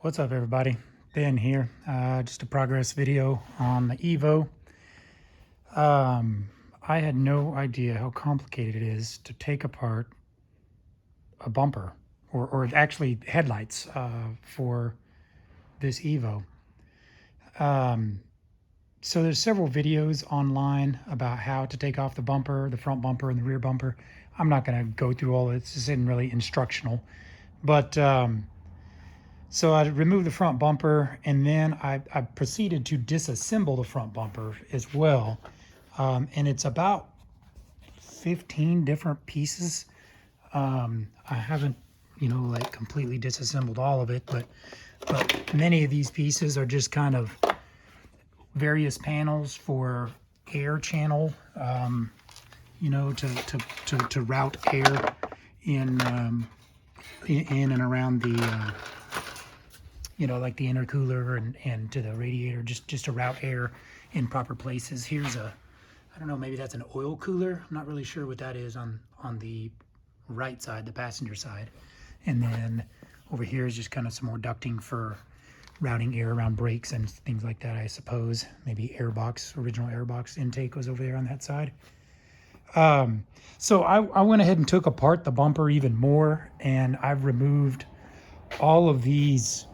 What's up, everybody? Ben here. Just a progress video on the EVO. I had no idea how complicated it is to take apart a bumper, or actually headlights, for this EVO. So there's several videos online about how to take off the bumper, the front bumper and the rear bumper. I'm not going to go through all of it. This isn't really instructional, but so I removed the front bumper, and then I proceeded to disassemble the front bumper as well. And it's about 15 different pieces. I haven't, like completely disassembled all of it, but many of these pieces are just kind of various panels for air channel, to route air in and around the like the intercooler and to the radiator, just to route air in proper places. Here's I don't know, maybe that's an oil cooler. I'm not really sure what that is on the right side, the passenger side. And then over here is just kind of some more ducting for routing air around brakes and things like that, I suppose. Maybe airbox, original airbox intake was over there on that side. So I went ahead and took apart the bumper even more, and I've removed all of these,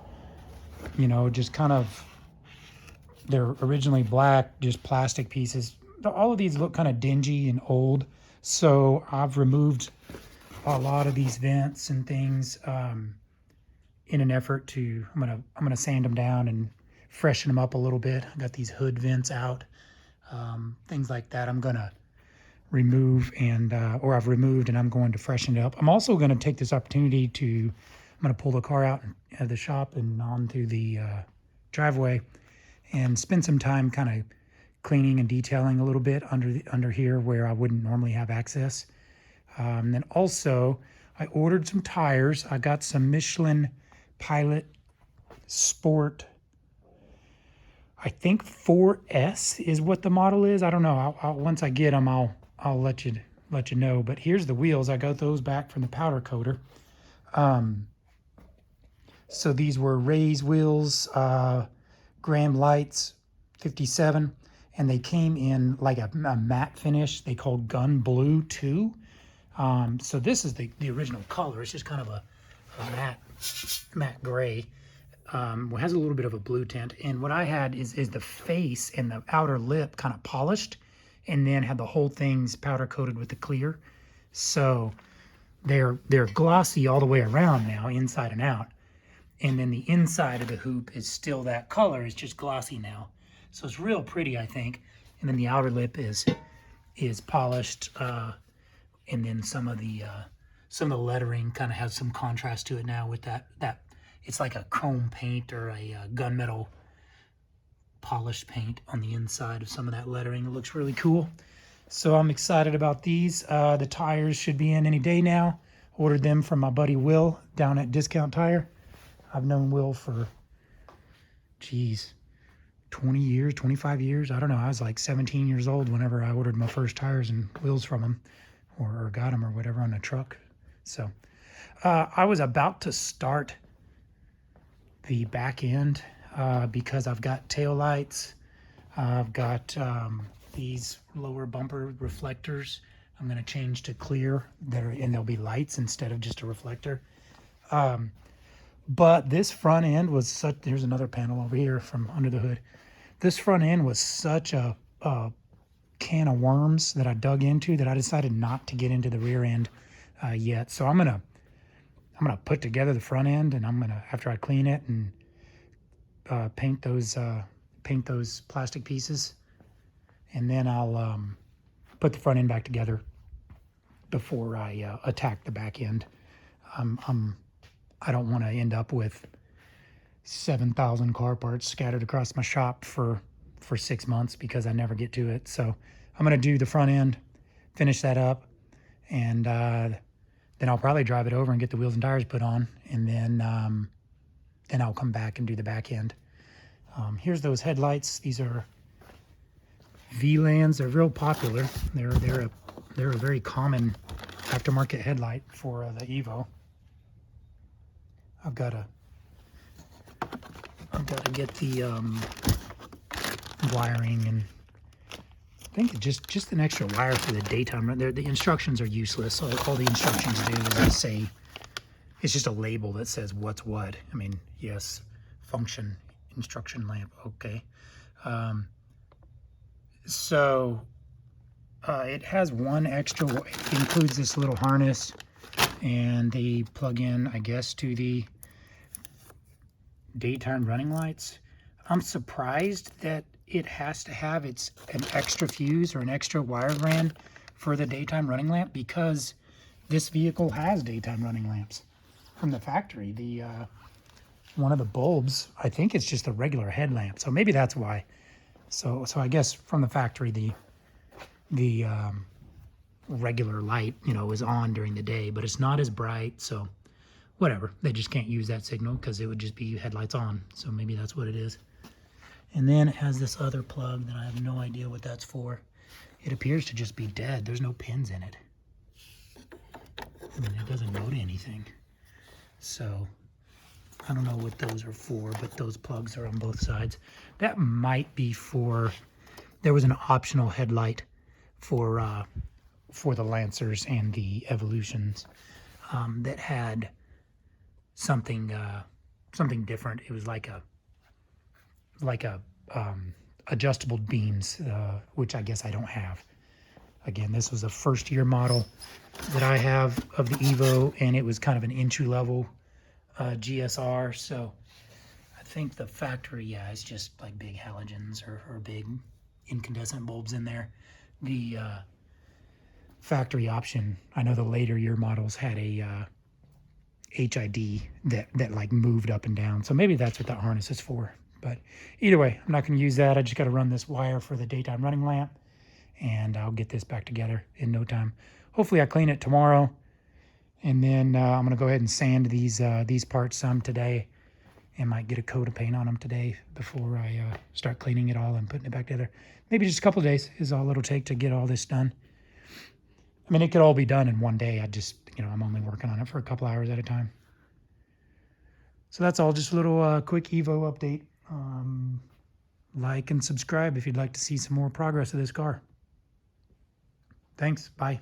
just kind of, they're originally black, just plastic pieces. All of these look kind of dingy and old. So I've removed a lot of these vents and things in an effort to, I'm gonna sand them down and freshen them up a little bit. I got these hood vents out, things like that. I'm gonna remove or I've removed, and I'm going to freshen it up. I'm also going to take this opportunity to, I'm going to pull the car out of the shop and onto the driveway and spend some time kind of cleaning and detailing a little bit under here where I wouldn't normally have access. Then also I ordered some tires. I got some Michelin Pilot Sport, I think 4S is what the model is. I don't know. Once I get them, I'll let you know. But here's the wheels. I got those back from the powder coater. So these were Ray's wheels, Graham Lights 57, and they came in like a matte finish. They called Gun Blue 2. So this is the original color. It's just kind of a matte gray. It has a little bit of a blue tint, and what I had is the face and the outer lip kind of polished, and then had the whole thing's powder coated with the clear. So they're glossy all the way around now, inside and out. And then the inside of the hoop is still that color, it's just glossy now. So it's real pretty, I think. And then the outer lip is polished, and then some of the lettering kind of has some contrast to it now with that it's like a chrome paint or a gunmetal polished paint on the inside of some of that lettering. It looks really cool. So I'm excited about these. The tires should be in any day now. Ordered them from my buddy Will down at Discount Tire. I've known Will for, 20 years, 25 years. I don't know. I was like 17 years old whenever I ordered my first tires and wheels from him, or got them or whatever on a truck. So I was about to start the back end because I've got tail lights. I've got these lower bumper reflectors. I'm going to change to clear and they'll be lights instead of just a reflector. But this front end was such, there's another panel over here from under the hood. This front end was such a can of worms that I dug into that I decided not to get into the rear end yet. So I'm gonna put together the front end, and I'm gonna, after I clean it and paint those plastic pieces, and then I'll put the front end back together before I attack the back end. I don't want to end up with 7,000 car parts scattered across my shop for 6 months because I never get to it. So I'm gonna do the front end, finish that up, and then I'll probably drive it over and get the wheels and tires put on, and then I'll come back and do the back end. Here's those headlights. These are Vlands. They're real popular. They're a very common aftermarket headlight for the EVO. I've got a Got to get the wiring, and I think just an extra wire for the daytime run. The instructions are useless. So all the instructions do is just say, it's just a label that says what's what. I mean, yes, function, instruction lamp, okay. It has one extra, it includes this little harness and the plug-in, I guess, to the daytime running lights. I'm surprised that it has to have an extra fuse or an extra wire ran for the daytime running lamp, because this vehicle has daytime running lamps from the factory. The one of the bulbs, I think it's just a regular headlamp, so maybe that's why. So I guess from the factory, the regular light, is on during the day, but it's not as bright, so whatever. They just can't use that signal because it would just be headlights on, so maybe that's what it is. And then it has this other plug that I have no idea what that's for. It appears to just be dead. There's no pins in it. I mean, it doesn't go to anything. So I don't know what those are for, but those plugs are on both sides. That might be for, there was an optional headlight for the Lancers and the Evolutions that had something different. It was like a adjustable beams, which I guess I don't have. Again, this was a first year model that I have of the EVO, and it was kind of an entry level GSR. So I think the factory, is just like big halogens or big incandescent bulbs in there. The factory option, I know the later year models had a HID that like moved up and down. So maybe that's what that harness is for. But either way, I'm not going to use that. I just got to run this wire for the daytime running lamp, and I'll get this back together in no time. Hopefully I clean it tomorrow, and then I'm going to go ahead and sand these parts some today, and might get a coat of paint on them today before I start cleaning it all and putting it back together. Maybe just a couple of days is all it'll take to get all this done. I mean, it could all be done in one day. I just, I'm only working on it for a couple hours at a time. So that's all, just a little quick EVO update. Like and subscribe if you'd like to see some more progress of this car. Thanks, bye.